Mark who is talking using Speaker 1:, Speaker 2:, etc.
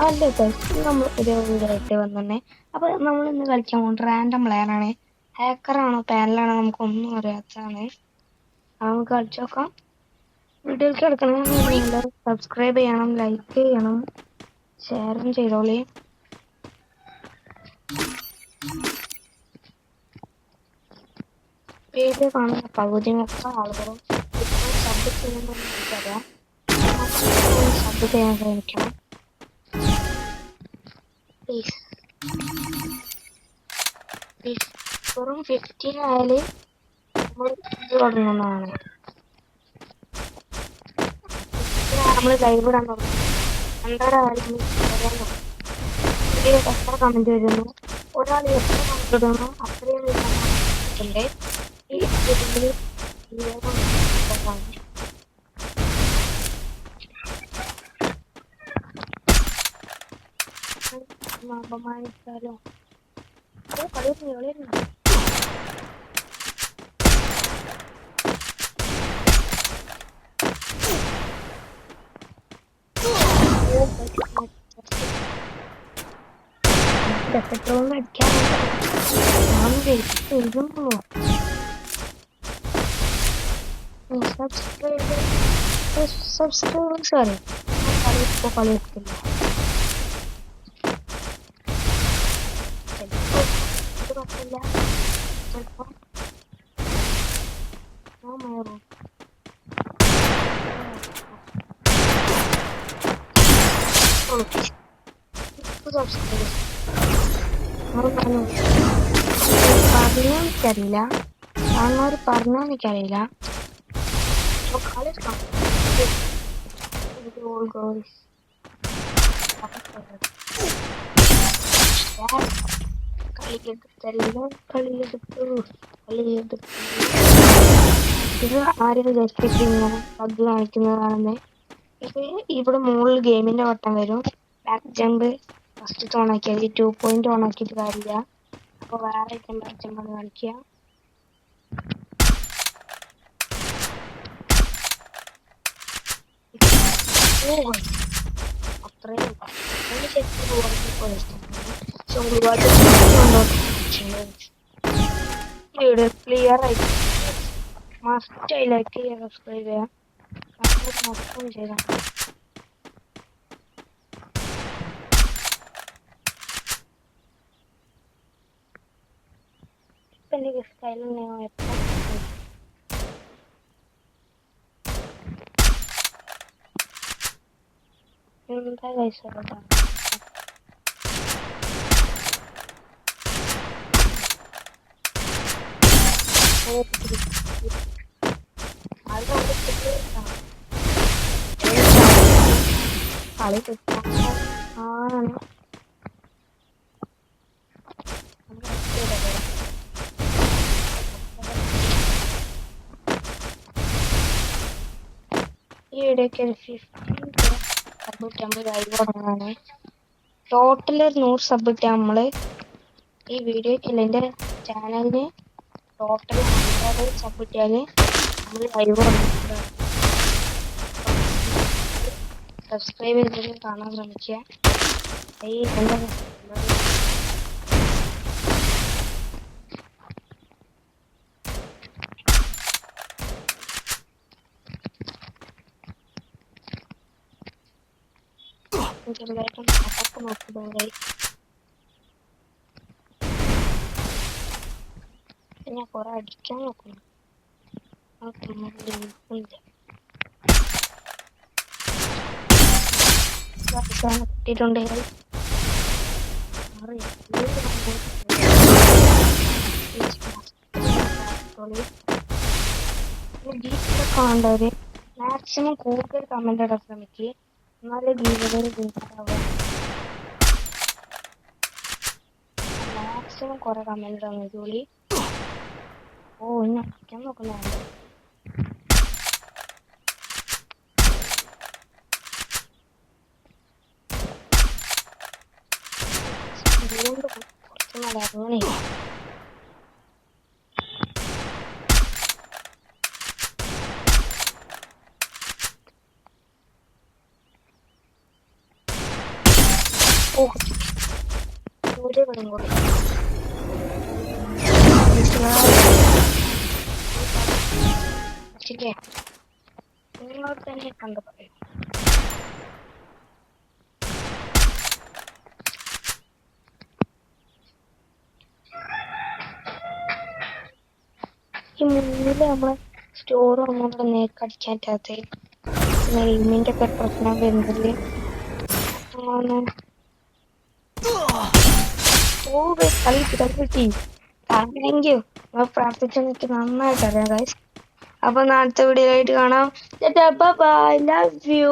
Speaker 1: അല്ലേ നമ്മൾ പുതിയ വീടായിട്ട് വന്നെ. അപ്പൊ നമ്മൾ ഇന്ന് കളിക്കാൻ പോകുന്നത് റാൻഡം പ്ലെയർ ആണ്. ഹാക്കറാണോ പാനലാണോ നമുക്കൊന്നും അറിയാത്തതാണ്. നമുക്ക് കളിച്ചു നോക്കാം. വീഡിയോക്ക് എടുക്കണമെങ്കിൽ സബ്സ്ക്രൈബ് ചെയ്യണം, ലൈക്ക് ചെയ്യണം, ഷെയറും ചെയ്തോളി. വീഡിയോ കാണുന്ന പകുതി മുക്കാൽ ആളുകളും ഇപ്പോൾ സബ് ചെയ്യുമെന്ന് എനിക്കറിയാം. സബ് ചെയ്യാൻ ശ്രമിക്കണം പ്ലീസ്. വെറും 15 ആയാല് നമ്മൾ ഇത് തുടങ്ങുന്നതാണ്. നമ്മൾ ലൈവ് ഇടാൻ തുടങ്ങും. 100 ആയാലും വീഡിയോ എത്ര കമന്റ് വരുന്നു, ഒരാൾ എത്ര കമന്റ് ഇടുന്നു അത്രയും വീഡിയോ ഈ വീഡിയോയിൽ അപമാനിച്ചാലോ കളിയുന്നു. പെട്രോളിന് അടിക്കാൻ എഴുതുന്നുള്ളൂ. സബ്സ്ക്രൈബേഴ്സ് അറിയാം. കളി ഇപ്പോൾ കളി എടുക്കില്ല. കുഴപ്പമില്ല. ചിലപ്പോൾ എനിക്കറിയില്ല, കാണുന്നവർ പറഞ്ഞാൽ എനിക്കറിയില്ല. ഇത് ആരും ജസ്റ്റ് ഇങ്ങനെ പഗ് കാണിക്കുന്നതാണെന്ന്. ഇപ്പൊ ഇവിടെ മുകളിൽ ഗെയിമിന്റെ വട്ടം വരും. ബാക്ക് ജമ്പ് ഫസ്റ്റ് ഓണാക്കിയാൽ 2 പോയിന്റ് ഓണാക്കിയിട്ട് കാര്യമില്ല. അപ്പൊ വേറെ ബാക്ക് ജമ്പാണ് കാണിക്കുക. അത്രയും ക്ലിയർ ആയിട്ട് മസ്റ്റായി ലൈക്ക് ചെയ്യുക, സബ്സ്ക്രൈബ് ചെയ്യുക. മൊത്തം ചെയ്താൽ ഇപ്പം എനിക്ക് സ്റ്റൈലിൽ എന്താ കഴിച്ചത്. കളി ആണ്. ഈ ഇടയ്ക്ക് 15 ലൈവ് തുടങ്ങാണ്. ടോട്ടൽ 100 സബ് ഇട്ടാൽ നമ്മള് ഈ വീഡിയോക്കില്ല, എൻ്റെ ചാനലിന് ടോട്ടൽ 100 സബ് ഇട്ടാല് നമ്മൾ ലൈവ് തുടങ്ങുന്നതാണ്. സബ്സ്ക്രൈബ് ചെയ്തിട്ട് കാണാൻ ശ്രമിക്കുക. ഈ എന്താ ചെറുതായിട്ടൊന്ന് അതൊക്കെ നോക്കിയതുകൊണ്ട് ഞാൻ കുറെ അടിക്കാൻ നോക്കുന്നു. കിട്ടിയിട്ടുണ്ടെങ്കിൽ കാണേണ്ടവര് മാക്സിമം കൂടുതൽ കമന്റ് ഇടാൻ ശ്രമിക്കുക. എന്നാലേ മാക്സിമം കുറെ കമന്റ് ഇടാൻ ജോലി. ഓ ഇനി അടിക്കാൻ നോക്കുന്നുണ്ട്. കുറച്ച് നല്ല ഇറങ്ങണേ. ഓ ഒരു പടം കൂടി ശരിയാ നിങ്ങളോട് തന്നെ കണ്ടു പറയും ഈ മുന്നില് നമ്മളെ സ്റ്റോർ ഒന്നും നേർക്ക് അടിക്കാൻ പറ്റാത്ത നെയ്മിന്റെ ഒക്കെ പ്രശ്നം വരുന്നില്ലേ ഓ കളി കിട്ടി താങ്ക് യു പ്രാർത്ഥിച്ചെനിക്ക് നന്നായിട്ട് അറിയാം ഗൈസ് അപ്പൊ അടുത്ത വീഡിയോ ആയിട്ട് കാണാം ബൈ ലവ് യു